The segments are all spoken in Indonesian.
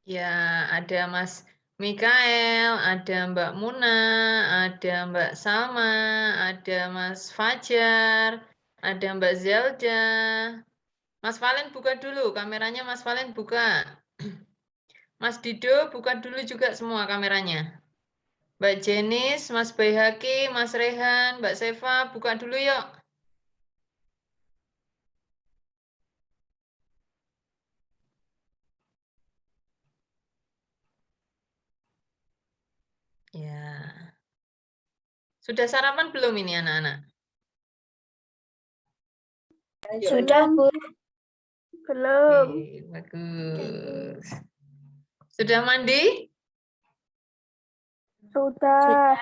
Ya, ada Mas Mikael, ada Mbak Muna, ada Mbak Salma, ada Mas Fajar, ada Mbak Zelda. Mas Valen buka dulu, kameranya Mas Valen buka. Mas Dido buka dulu juga semua kameranya. Mbak Jenis, Mas Baihaki, Mas Rehan, Mbak Seva, buka dulu yuk. Ya. Sudah sarapan belum ini anak-anak? Sudah, Bu. Belum. Oke, bagus. Sudah mandi? Sudah.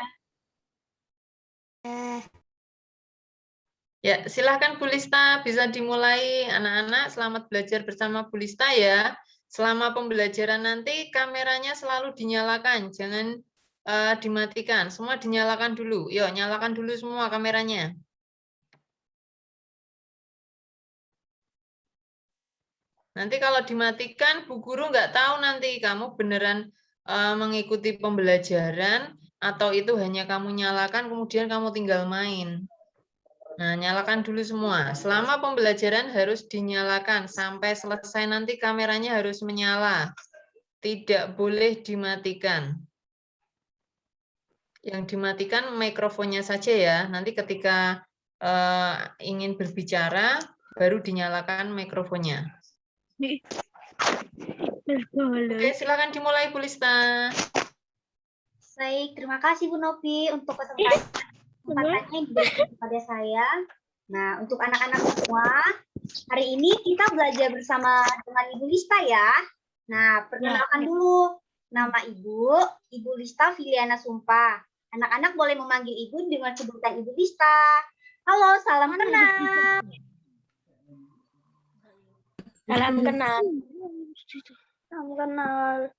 Ya, silahkan Bu Lista, bisa dimulai anak-anak. Selamat belajar bersama Bu Lista ya. Selama pembelajaran nanti kameranya selalu dinyalakan, jangan dimatikan. Semua dinyalakan dulu. Yuk, nyalakan dulu semua kameranya. Nanti kalau dimatikan, Bu Guru nggak tahu nanti kamu beneran mengikuti pembelajaran atau itu hanya kamu nyalakan kemudian kamu tinggal main. Nah, nyalakan dulu semua. Selama pembelajaran harus dinyalakan sampai selesai nanti kameranya harus menyala. Tidak boleh dimatikan. Yang dimatikan mikrofonnya saja ya. Nanti ketika ingin berbicara baru dinyalakan mikrofonnya. Oke, silakan dimulai Bu Lista. Baik, terima kasih Bu Novi untuk kesempatannya yang diberikan kepada saya. Nah, untuk anak-anak semua, hari ini kita belajar bersama dengan Ibu Lista ya. Nah, perkenalkan dulu. Nama Ibu Lista Filiana Sumpah. Anak-anak boleh memanggil Ibu dengan sebutan Ibu Lista. Halo, salam kenal. Salam kenal. Salam kenal.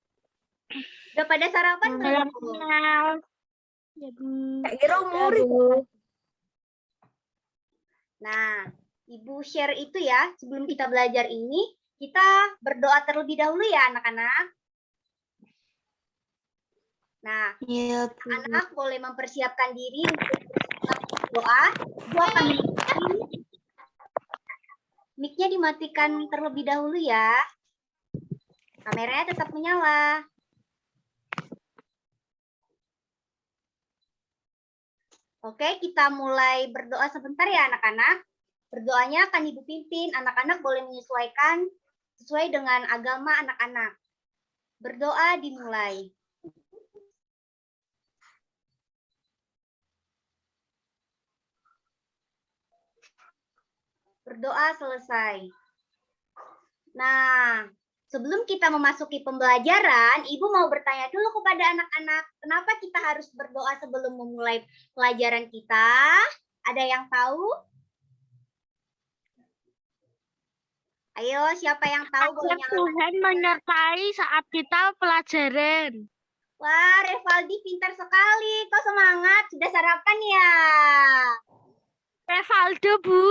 Udah pada sarapan belum? Salam kenal. Ya, Bu. Kak kira murid. Bu. Nah, Ibu share itu ya, sebelum kita belajar ini, kita berdoa terlebih dahulu ya anak-anak. Nah, Ya, anak boleh mempersiapkan diri untuk berdoa. Ibu akan mic-nya dimatikan terlebih dahulu ya. Kameranya tetap menyala. Oke, kita mulai berdoa sebentar ya anak-anak. Berdoanya akan Ibu pimpin. Anak-anak boleh menyesuaikan sesuai dengan agama anak-anak. Berdoa dimulai. Berdoa selesai. Nah, sebelum kita memasuki pembelajaran, Ibu mau bertanya dulu kepada anak-anak, kenapa kita harus berdoa sebelum memulai pelajaran kita? Ada yang tahu? Ayo, siapa yang tahu boleh nyalakan. Tuhan menyertai saat kita pelajaran. Wah, Revaldi pintar sekali. Kau semangat, sudah sarapan ya? Revaldo, Bu.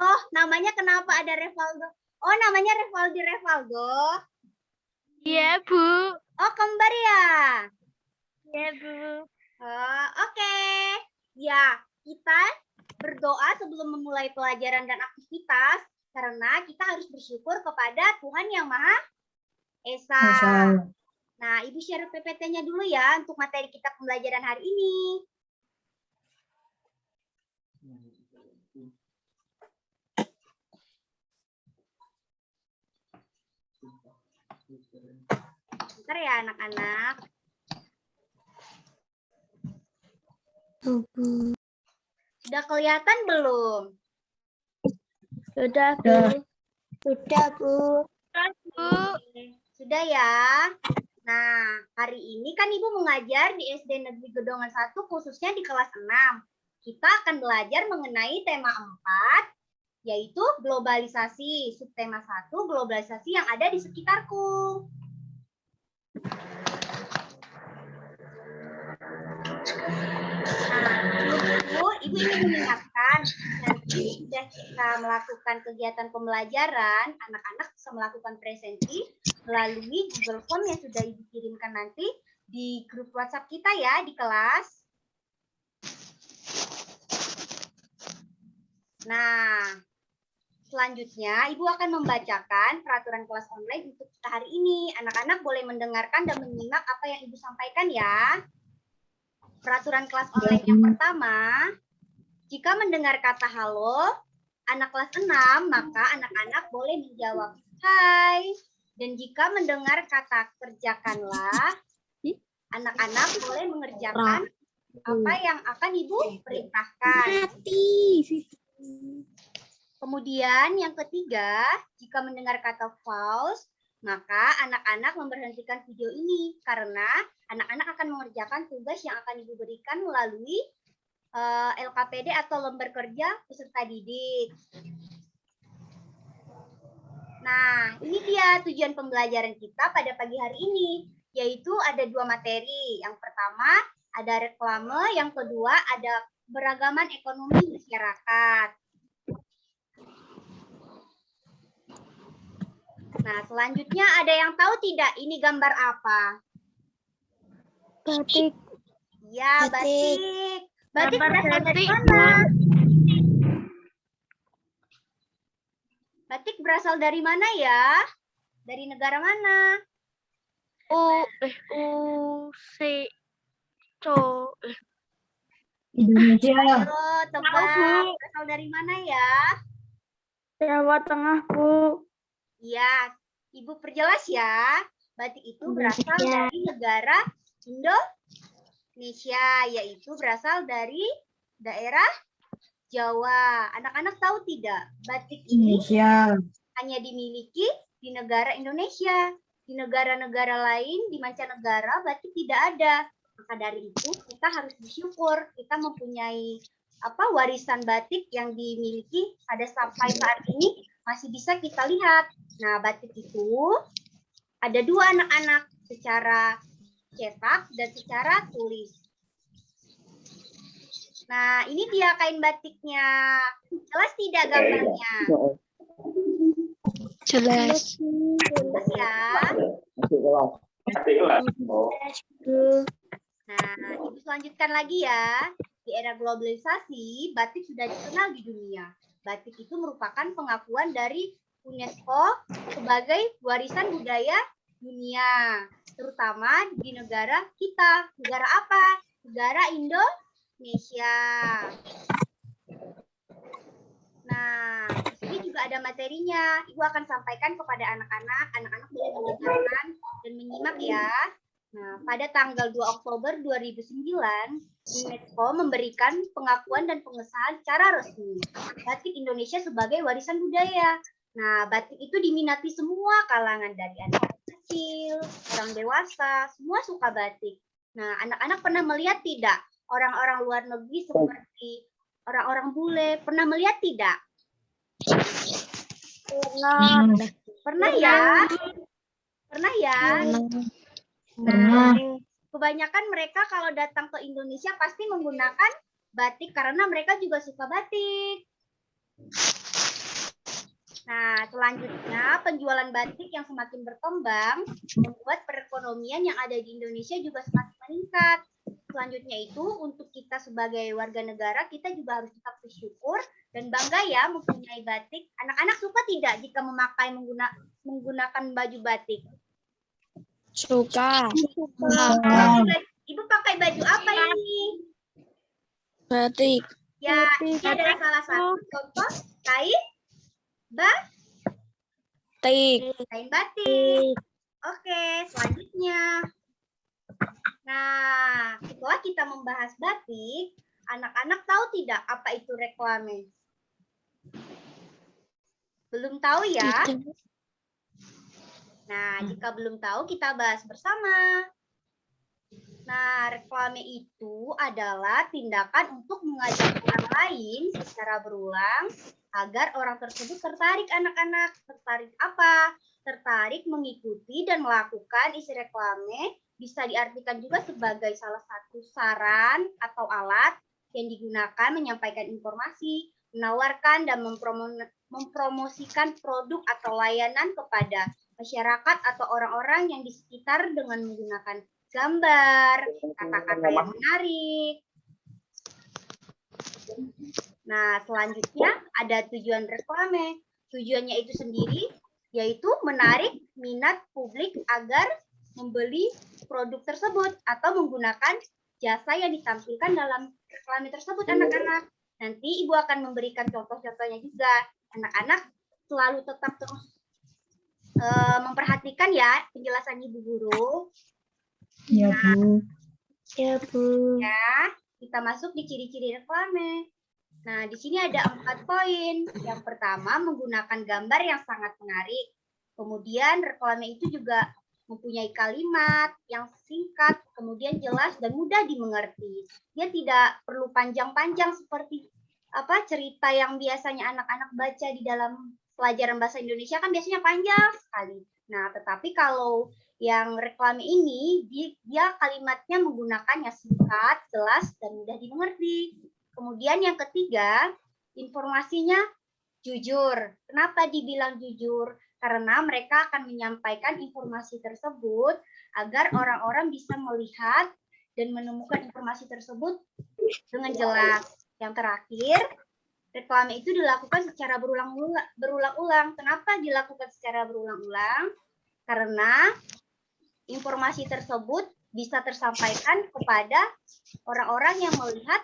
Oh, namanya kenapa ada Revaldo? Oh, namanya Revaldo. Iya, Bu. Oh, kembar ya? Iya, Bu. Oh, oke. Ya, kita berdoa sebelum memulai pelajaran dan aktivitas karena kita harus bersyukur kepada Tuhan Yang Maha Esa. Nah, Ibu share PPT-nya dulu ya untuk materi kita pembelajaran hari ini. Bentar ya anak-anak. Sudah kelihatan belum? Sudah, Bu. Sudah, Bu. Sudah ya. Nah, hari ini kan Ibu mengajar di SD Negeri Gedongan 1 khususnya di kelas 6. Kita akan belajar mengenai tema 4, yaitu globalisasi. Subtema 1, globalisasi yang ada di sekitarku. Nah, Ibu ingin mengingatkan, nanti sudah kita melakukan kegiatan pembelajaran, anak-anak bisa melakukan presensi melalui Google Form yang sudah Ibu kirimkan nanti di grup WhatsApp kita ya di kelas. Nah, selanjutnya Ibu akan membacakan peraturan kelas online untuk kita hari ini. Anak-anak boleh mendengarkan dan menyimak apa yang Ibu sampaikan ya. Peraturan kelas online yang pertama, jika mendengar kata halo, anak kelas 6, maka anak-anak boleh menjawab hai. Dan jika mendengar kata kerjakanlah, anak-anak boleh mengerjakan apa yang akan Ibu perintahkan. Kemudian yang ketiga, jika mendengar kata pause, maka anak-anak memberhentikan video ini karena anak-anak akan mengerjakan tugas yang akan Ibu berikan melalui LKPD atau lembar kerja peserta didik. Nah, ini dia tujuan pembelajaran kita pada pagi hari ini, yaitu ada 2 materi. Yang pertama ada reklame, yang kedua ada beragaman ekonomi masyarakat. Nah, selanjutnya ada yang tahu tidak ini gambar apa? Batik. Ya, batik. Batik Gambar berasal dari batik, mana? Batik berasal dari mana ya? Dari negara mana? Indonesia. Ayo, tebak. Berasal dari mana ya? Jawa Tengah, Bu. Iya, Ibu perjelas ya. Batik itu berasal dari negara Indonesia, yaitu berasal dari daerah Jawa. Anak-anak tahu tidak? Batik ini hanya dimiliki di negara Indonesia. Di negara-negara lain, di mancanegara, batik tidak ada. Maka dari itu, kita harus bersyukur kita mempunyai warisan batik yang dimiliki pada sampai saat ini masih bisa kita lihat. Nah, batik itu ada 2 anak-anak, secara cetak dan secara tulis. Nah, ini dia kain batiknya. Jelas tidak gambarnya? Jelas. Jelas ya. Nah, Ibu selanjutkan lagi ya. Di era globalisasi, batik sudah dikenal di dunia. Batik itu merupakan pengakuan dari UNESCO sebagai warisan budaya dunia, terutama di negara kita. Negara apa? Negara Indonesia. Nah, di sini juga ada materinya. Ibu akan sampaikan kepada anak-anak. Anak-anak boleh mendengarkan dan menyimak ya. Nah, pada tanggal 2 Oktober 2009, UNESCO memberikan pengakuan dan pengesahan secara resmi batik Indonesia sebagai warisan budaya. Nah, batik itu diminati semua kalangan, dari anak kecil, orang dewasa, semua suka batik. Nah, anak-anak pernah melihat tidak orang-orang luar negeri seperti orang-orang bule? Pernah melihat tidak? Pernah ya? Pernah ya? Nah, kebanyakan mereka kalau datang ke Indonesia pasti menggunakan batik karena mereka juga suka batik. Nah, selanjutnya penjualan batik yang semakin berkembang membuat perekonomian yang ada di Indonesia juga semakin meningkat. Selanjutnya itu untuk kita sebagai warga negara, kita juga harus tetap bersyukur dan bangga ya mempunyai batik. Anak-anak suka tidak jika menggunakan baju batik? Suka. Ibu pakai baju apa ini? Batik. Ya, ini adalah salah satu contoh kain batik. Oke, selanjutnya. Nah, setelah kita membahas batik, anak-anak tahu tidak apa itu reklame? Belum tahu ya? Nah, jika belum tahu, kita bahas bersama. Nah, reklame itu adalah tindakan untuk mengajak orang lain secara berulang agar orang tersebut tertarik. Anak-anak tertarik apa? Tertarik mengikuti dan melakukan isi reklame. Bisa diartikan juga sebagai salah satu saran atau alat yang digunakan menyampaikan informasi, menawarkan dan mempromosikan produk atau layanan kepada masyarakat atau orang-orang yang di sekitar dengan menggunakan gambar, kata-kata yang menarik. Nah, selanjutnya ada tujuan reklame. Tujuannya itu sendiri yaitu menarik minat publik agar membeli produk tersebut atau menggunakan jasa yang ditampilkan dalam reklame tersebut, anak-anak. Nanti Ibu akan memberikan contoh-contohnya juga. Anak-anak selalu tetap terus memperhatikan ya penjelasan Ibu Guru. Ya, Bu. Ya, Bu. Ya, kita masuk di ciri-ciri reklame. Nah, di sini ada 4 poin. Yang pertama, menggunakan gambar yang sangat menarik. Kemudian, reklame itu juga mempunyai kalimat yang singkat, kemudian jelas dan mudah dimengerti. Dia tidak perlu panjang-panjang seperti cerita yang biasanya anak-anak baca di dalam pelajaran bahasa Indonesia kan biasanya panjang sekali. Nah, tetapi kalau yang reklame ini, dia kalimatnya menggunakan yang singkat, jelas, dan mudah dimengerti. Kemudian yang ketiga, informasinya jujur. Kenapa dibilang jujur? Karena mereka akan menyampaikan informasi tersebut agar orang-orang bisa melihat dan menemukan informasi tersebut dengan jelas. Yang terakhir, reklame itu dilakukan secara berulang-ulang. Kenapa dilakukan secara berulang-ulang? Karena informasi tersebut bisa tersampaikan kepada orang-orang yang melihat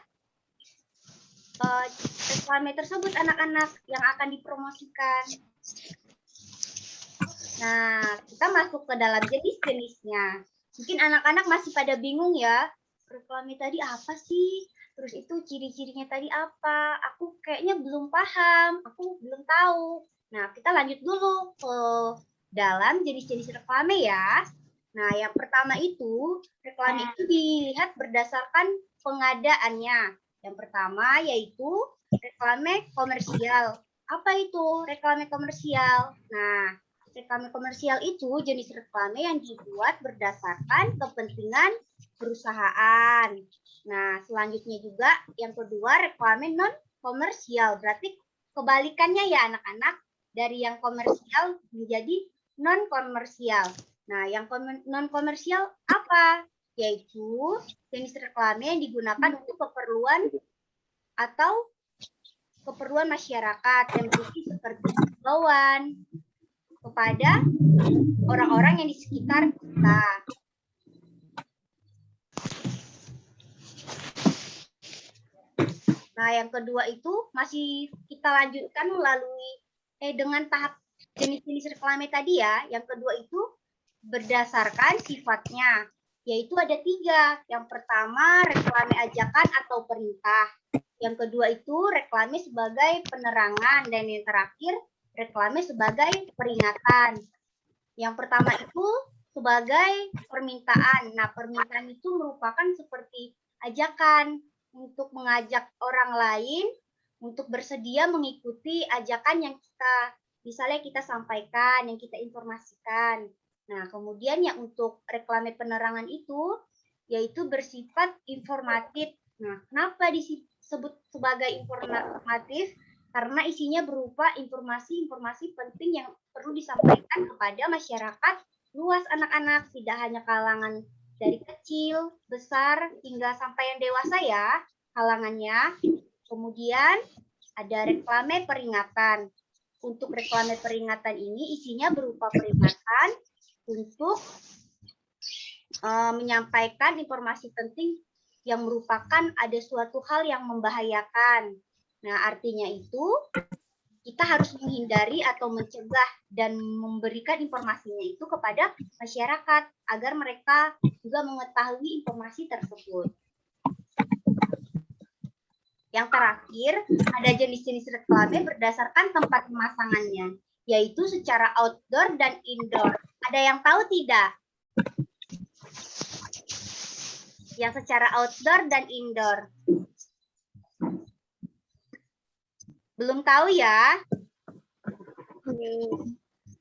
reklame tersebut, anak-anak yang akan dipromosikan. Nah, kita masuk ke dalam jenis-jenisnya. Mungkin anak-anak masih pada bingung ya, reklame tadi apa sih? Terus itu ciri-cirinya tadi apa? Aku kayaknya belum paham, aku belum tahu. Nah, kita lanjut dulu ke dalam jenis-jenis reklame ya. Nah, yang pertama itu, reklame itu dilihat berdasarkan pengadaannya. Yang pertama yaitu reklame komersial. Apa itu reklame komersial? Nah, reklame komersial itu jenis reklame yang dibuat berdasarkan kepentingan perusahaan. Nah, selanjutnya juga yang kedua reklame non komersial. Berarti kebalikannya ya anak-anak, dari yang komersial menjadi non komersial. Nah, yang non komersial apa? Yaitu jenis reklame yang digunakan untuk keperluan atau keperluan masyarakat yang berisi seperti himbauan kepada orang-orang yang di sekitar kita. Nah, yang kedua itu masih kita lanjutkan melalui dengan tahap jenis-jenis reklame tadi ya. Yang kedua itu berdasarkan sifatnya, yaitu ada 3. Yang pertama, reklame ajakan atau perintah. Yang kedua itu reklame sebagai penerangan. Dan yang terakhir, reklame sebagai peringatan. Yang pertama itu sebagai permintaan. Nah, permintaan itu merupakan seperti ajakan untuk mengajak orang lain untuk bersedia mengikuti ajakan yang misalnya kita sampaikan, yang kita informasikan. Nah, kemudian yang untuk reklame penerangan itu, yaitu bersifat informatif. Nah, kenapa disebut sebagai informatif? Karena isinya berupa informasi-informasi penting yang perlu disampaikan kepada masyarakat luas anak-anak, tidak hanya kalangan dari kecil, besar, hingga sampai yang dewasa ya, kalangannya. Kemudian ada reklame peringatan. Untuk reklame peringatan ini isinya berupa peringatan untuk menyampaikan informasi penting yang merupakan ada suatu hal yang membahayakan. Nah, artinya itu kita harus menghindari atau mencegah dan memberikan informasinya itu kepada masyarakat agar mereka juga mengetahui informasi tersebut. Yang terakhir, ada jenis-jenis reklame berdasarkan tempat pemasangannya, yaitu secara outdoor dan indoor. Ada yang tahu tidak? Yang secara outdoor dan indoor. Belum tahu ya?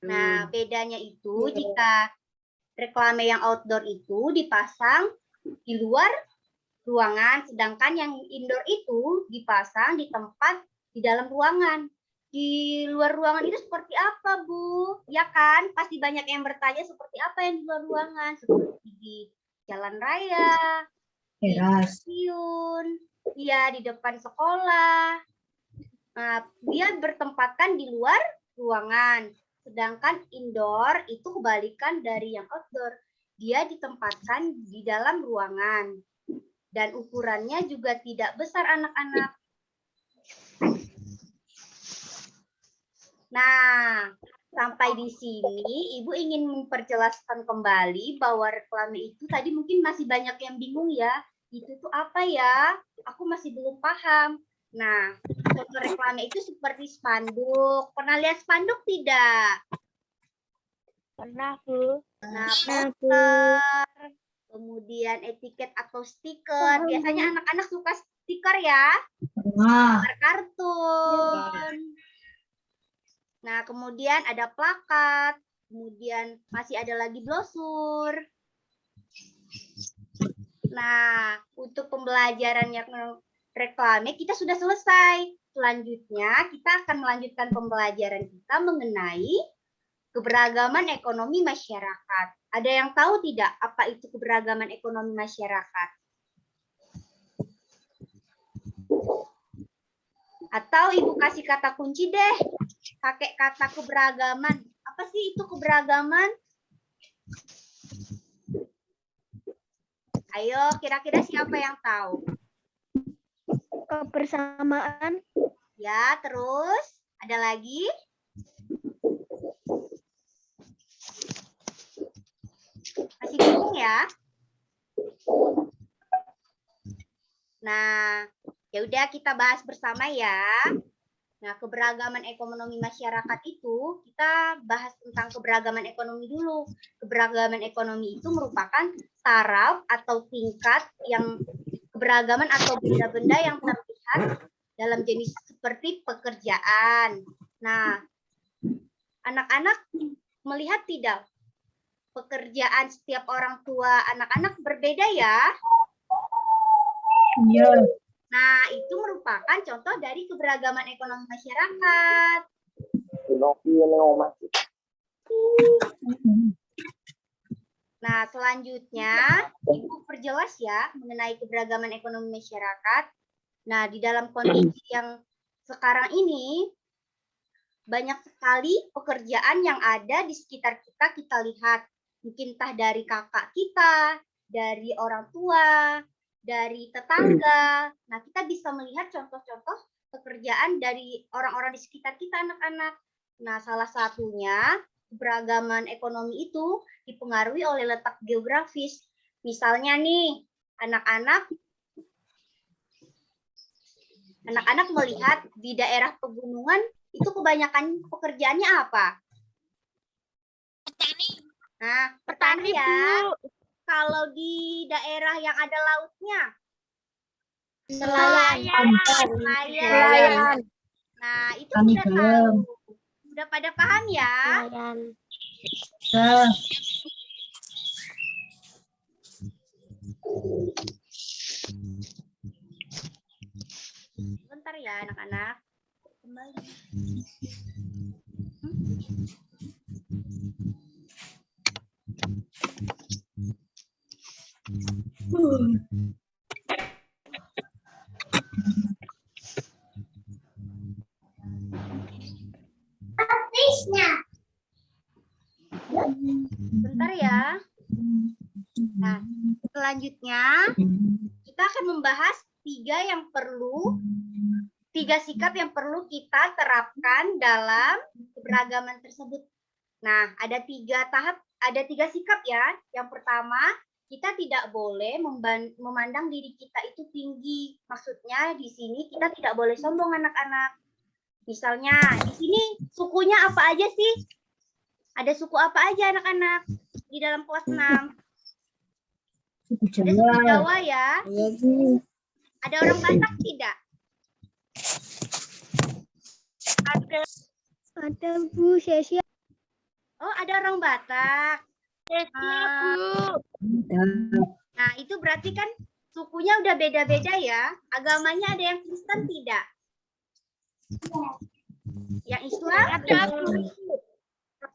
Nah, bedanya itu jika reklame yang outdoor itu dipasang di luar ruangan, sedangkan yang indoor itu dipasang di tempat di dalam ruangan. di luar ruangan itu seperti apa, Bu? Ya kan? Pasti banyak yang bertanya seperti apa yang di luar ruangan. Seperti di jalan raya, di Teras. stasiun, ya di depan sekolah. Nah, dia bertempatkan di luar ruangan. Sedangkan indoor itu kebalikan dari yang outdoor. Dia ditempatkan di dalam ruangan. Dan ukurannya juga tidak besar anak-anak. Nah, sampai di sini Ibu ingin memperjelaskan kembali bahwa reklame itu tadi mungkin masih banyak yang bingung ya. Itu tuh apa ya? Aku masih belum paham. Nah, contoh reklame itu seperti spanduk. Pernah lihat spanduk tidak? Pernah, Bu. Nah, Pernah, Bu. poster, kemudian etiket atau stiker. Biasanya anak-anak suka stiker ya. Nah, Gambar kartun. Nah, kemudian ada plakat. Kemudian masih ada lagi brosur. Nah, untuk pembelajaran yang reklame kita sudah selesai. Selanjutnya kita akan melanjutkan pembelajaran kita mengenai keberagaman ekonomi masyarakat. Ada yang tahu tidak apa itu keberagaman ekonomi masyarakat? Atau Ibu kasih kata kunci deh. Pakai kata keberagaman. Apa sih itu keberagaman? Ayo, kira-kira siapa yang tahu? Kebersamaan. Ya, terus ada lagi? Masih bingung ya? Nah, ya udah kita bahas bersama ya. Nah, keberagaman ekonomi masyarakat itu kita bahas tentang keberagaman ekonomi dulu. Keberagaman ekonomi itu merupakan taraf atau tingkat yang keberagaman atau benda-benda yang terlihat dalam jenis seperti pekerjaan. Nah, anak-anak melihat tidak? Pekerjaan setiap orang tua anak-anak berbeda ya. iya. Nah, itu merupakan contoh dari keberagaman ekonomi masyarakat. Nah, selanjutnya Ibu perjelas ya mengenai keberagaman ekonomi masyarakat. Nah, di dalam kondisi yang sekarang ini banyak sekali pekerjaan yang ada di sekitar kita, kita lihat. Mungkin entah dari kakak kita, dari orang tua, dari tetangga. Nah, kita bisa melihat contoh-contoh pekerjaan dari orang-orang di sekitar kita, anak-anak. Nah, salah satunya keberagaman ekonomi itu dipengaruhi oleh letak geografis. Misalnya nih, anak-anak melihat di daerah pegunungan itu kebanyakan pekerjaannya apa? Petani. Nah, Petani, petani ya. Bu. Kalau di daerah yang ada lautnya, Nelayan. nelayan. Nah, itu Petani sudah garam. tahu. Sudah pada paham ya? Nelayan. Nah, Bentar ya, anak-anak. Kembali. Bentar ya. Nah, selanjutnya kita akan membahas tiga sikap yang perlu kita terapkan dalam keberagaman tersebut. Nah, ada tiga sikap ya. Yang pertama, kita tidak boleh memandang diri kita itu tinggi. Maksudnya di sini kita tidak boleh sombong anak-anak. Misalnya di sini sukunya apa aja sih? Ada suku apa aja anak-anak di dalam kelas 6? Ada suku Jawa ya. Ada orang Batak tidak? Ada, Bu. Sia-sia. Oh, ada orang Batak. Sia-sia, Bu. Nah, itu berarti kan sukunya udah beda-beda ya. Agamanya ada yang Kristen tidak? Yang Islam?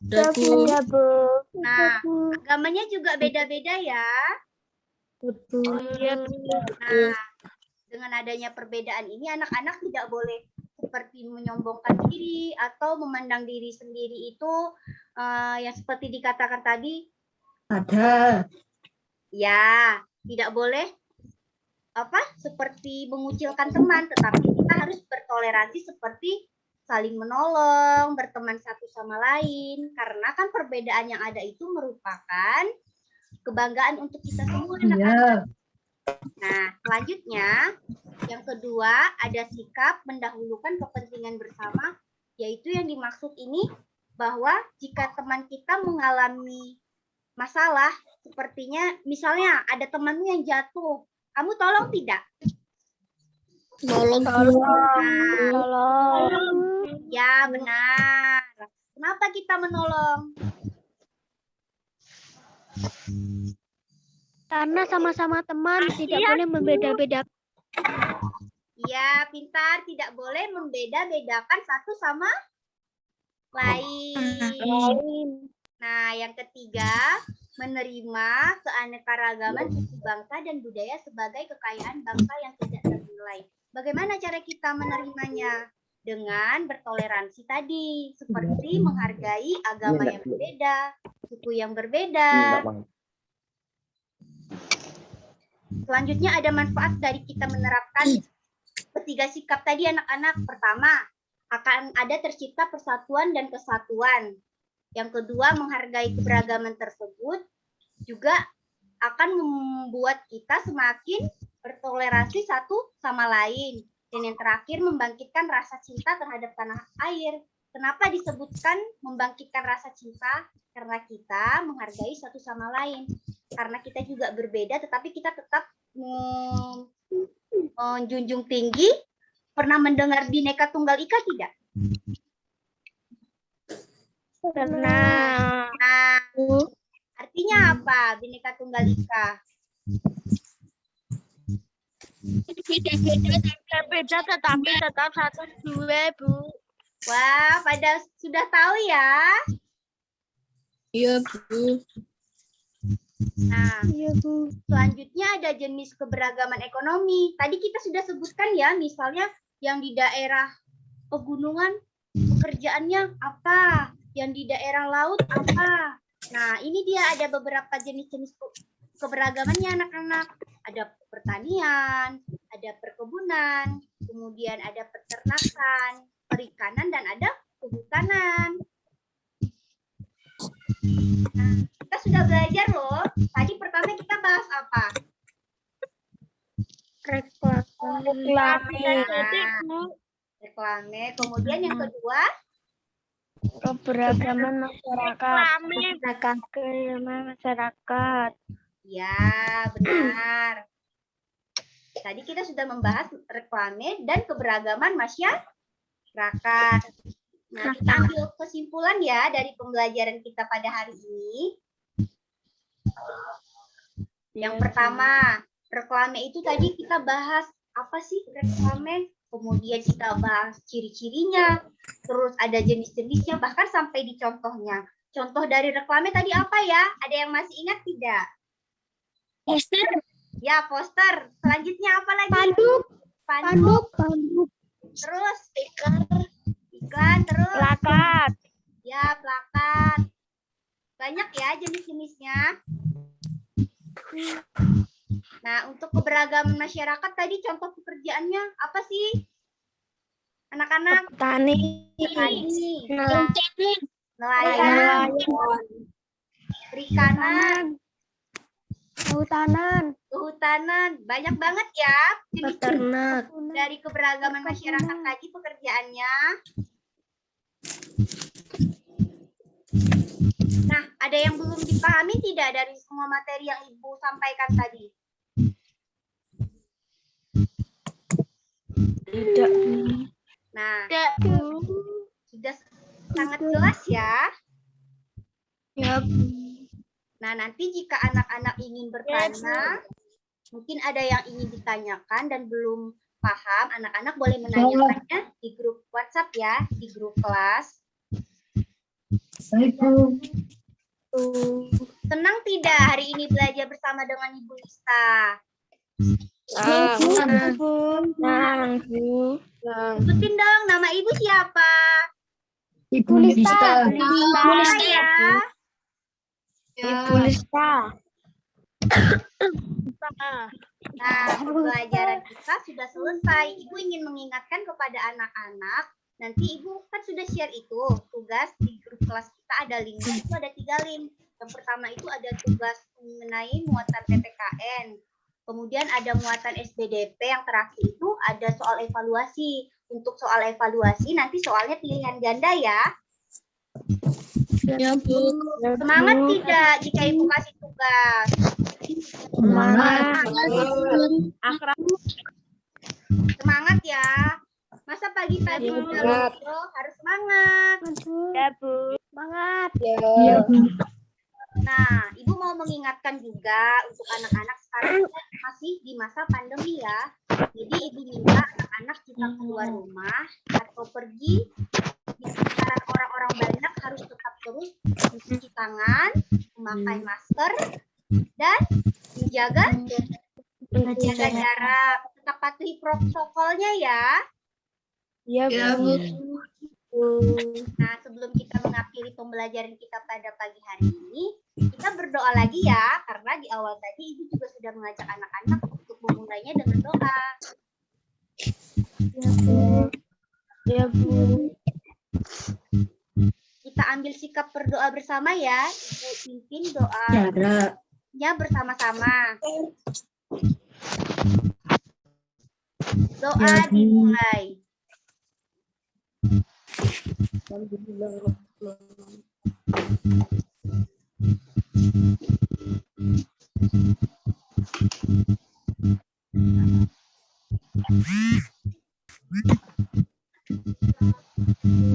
Ada, Bu. Nah, agamanya juga beda-beda ya. Iya, Bu. Nah, dengan adanya perbedaan ini anak-anak tidak boleh seperti menyombongkan diri atau memandang diri sendiri itu yang seperti dikatakan tadi. Ada. Ya, tidak boleh seperti mengucilkan teman, tetapi kita harus bertoleransi seperti saling menolong, berteman satu sama lain, karena kan perbedaan yang ada itu merupakan kebanggaan untuk kita semua anak-anak. Nah, selanjutnya yang kedua ada sikap mendahulukan kepentingan bersama, yaitu yang dimaksud ini bahwa jika teman kita mengalami masalah, sepertinya misalnya ada temanmu yang jatuh, kamu tolong tidak? Tolong. Ya, benar. Kenapa kita menolong? Karena sama-sama teman, tidak boleh membeda-bedakan. Iya, pintar. Tidak boleh membeda-bedakan satu sama lain. Nah, yang ketiga, menerima keanekaragaman suku bangsa dan budaya sebagai kekayaan bangsa yang tidak ternilai. Bagaimana cara kita menerimanya? Dengan bertoleransi tadi, seperti menghargai agama yang berbeda, suku yang berbeda. Selanjutnya ada manfaat dari kita menerapkan ketiga sikap tadi anak-anak. Pertama, akan ada tercipta persatuan dan kesatuan. Yang kedua, menghargai keberagaman tersebut juga akan membuat kita semakin bertoleransi satu sama lain. Dan yang terakhir, membangkitkan rasa cinta terhadap tanah air. Kenapa disebutkan membangkitkan rasa cinta? Karena kita menghargai satu sama lain. Karena kita juga berbeda, tetapi kita tetap menjunjung tinggi. Pernah mendengar Bhinneka Tunggal Ika tidak? Pernah. Nah, artinya apa Bhinneka Tunggal Ika? Beda tetapi tetap satu dua, Bu. Wah, pada sudah tahu ya? Iya, Bu. Nah, Iya, Bu. selanjutnya ada jenis keberagaman ekonomi. Tadi kita sudah sebutkan ya, misalnya yang di daerah pegunungan pekerjaannya apa, yang di daerah laut apa. Nah, ini dia ada beberapa jenis-jenis keberagamannya anak-anak. Ada pertanian, ada perkebunan, kemudian ada peternakan, perikanan, dan ada kehutanan. Nah, kita sudah belajar loh. Tadi pertama kita bahas apa? Reklame. Kemudian yang kedua, Keberagaman masyarakat. Keberagaman masyarakat. ya benar. Tadi kita sudah membahas reklame dan keberagaman masyarakat. Nah, kita ambil kesimpulan ya dari pembelajaran kita pada hari ini. Yang pertama, reklame itu tadi kita bahas apa sih reklame, kemudian kita bahas ciri-cirinya, terus ada jenis-jenisnya, bahkan sampai di contohnya. Contoh dari reklame tadi apa ya? Ada yang masih ingat tidak? Poster. Ya, poster. Selanjutnya apa lagi? Panduk. Terus iklan, terus Plakat. ya plakat. Banyak ya jenis-jenisnya. Nah, untuk keberagaman masyarakat tadi contoh pekerjaannya apa sih? Anak-anak? Petani. Nelayan, perikanan, kehutanan. Banyak banget ya jenis dari keberagaman masyarakat tadi pekerjaannya. Nah, ada yang belum dipahami tidak dari semua materi yang Ibu sampaikan tadi? Tidak. Nah, Bu. sudah sangat jelas ya. Ya, Bu. Nah, nanti jika anak-anak ingin bertanya, mungkin ada yang ingin ditanyakan dan belum paham, anak-anak boleh menanyakannya di grup WhatsApp ya, di grup kelas. Baik, Bu. Senang tidak hari ini belajar bersama dengan Ibu Lista? Sebutin dong, nama Ibu siapa? Ibu Lista. Lista ya. Ibu Lista. Nah, pembelajaran kita sudah selesai. Ibu ingin mengingatkan kepada anak-anak, nanti Ibu kan sudah share itu, tugas di grup kelas kita ada linknya, itu ada 3 link. Yang pertama itu ada tugas mengenai muatan PPKN. Kemudian ada muatan SBDP, yang terakhir itu ada soal evaluasi. Untuk soal evaluasi nanti soalnya pilihan ganda ya. Ya, Bu. Semangat tidak jika Ibu kasih tugas? Semangat. Semangat ya. Masa pagi-pagi udah ngobrol, harus semangat. Ya, Bu. Semangat. Iya, Bu. Nah, Ibu mau mengingatkan juga untuk anak-anak sekarang kita masih di masa pandemi ya. Jadi Ibu minta anak-anak jika keluar rumah atau pergi di sekitaran orang-orang banyak harus tetap terus mencuci tangan, memakai masker, dan menjaga jarak. Tetap patuhi protokolnya ya. Ya, Bu. Nah, sebelum kita mengakhiri pembelajaran kita pada pagi hari ini, kita berdoa lagi ya, karena di awal tadi Ibu juga sudah mengajak anak-anak untuk memulainya dengan doa. Ya, Bu. Kita ambil sikap berdoa bersama ya. Ibu pimpin Jarak. doanya bersama-sama. Doa Ya, Bu. dimulai.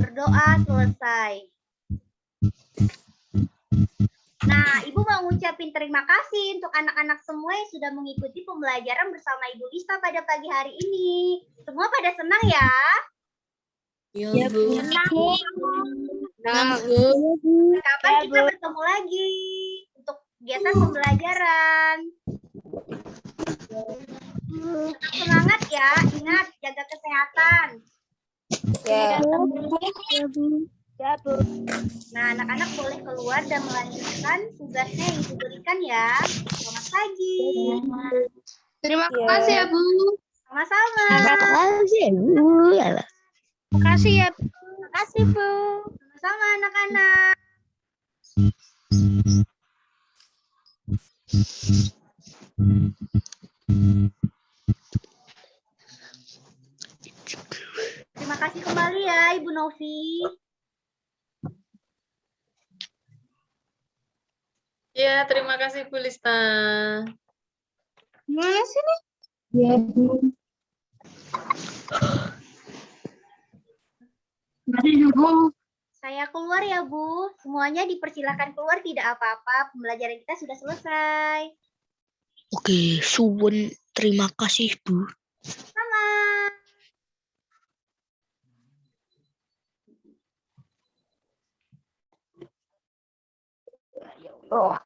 Berdoa selesai. Nah, Ibu mau ngucapin terima kasih untuk anak-anak semua yang sudah mengikuti pembelajaran bersama Ibu Lista pada pagi hari ini. Semua pada senang ya? Ya, Bu. Kapan kita bertemu lagi untuk kegiatan pembelajaran? Tetap semangat ya, ingat jaga kesehatan. Ya, Bu. Nah, anak-anak boleh keluar dan melanjutkan tugasnya yang diberikan ya. Selamat pagi. Terima kasih ya, Bu. Sama-sama. Terima kasih ya, Bu. Terima kasih, Bu. Sama-sama anak-anak. Terima kasih kembali ya Ibu Novi. Ya, terima kasih Bu Lista. Gimana sih nih? Ya, Bu. Mari, Bu. Saya keluar ya Bu. Semuanya dipersilakan keluar, tidak apa-apa. Pembelajaran kita sudah selesai. Oke, suwun. Terima kasih, Bu. Sama. Oh.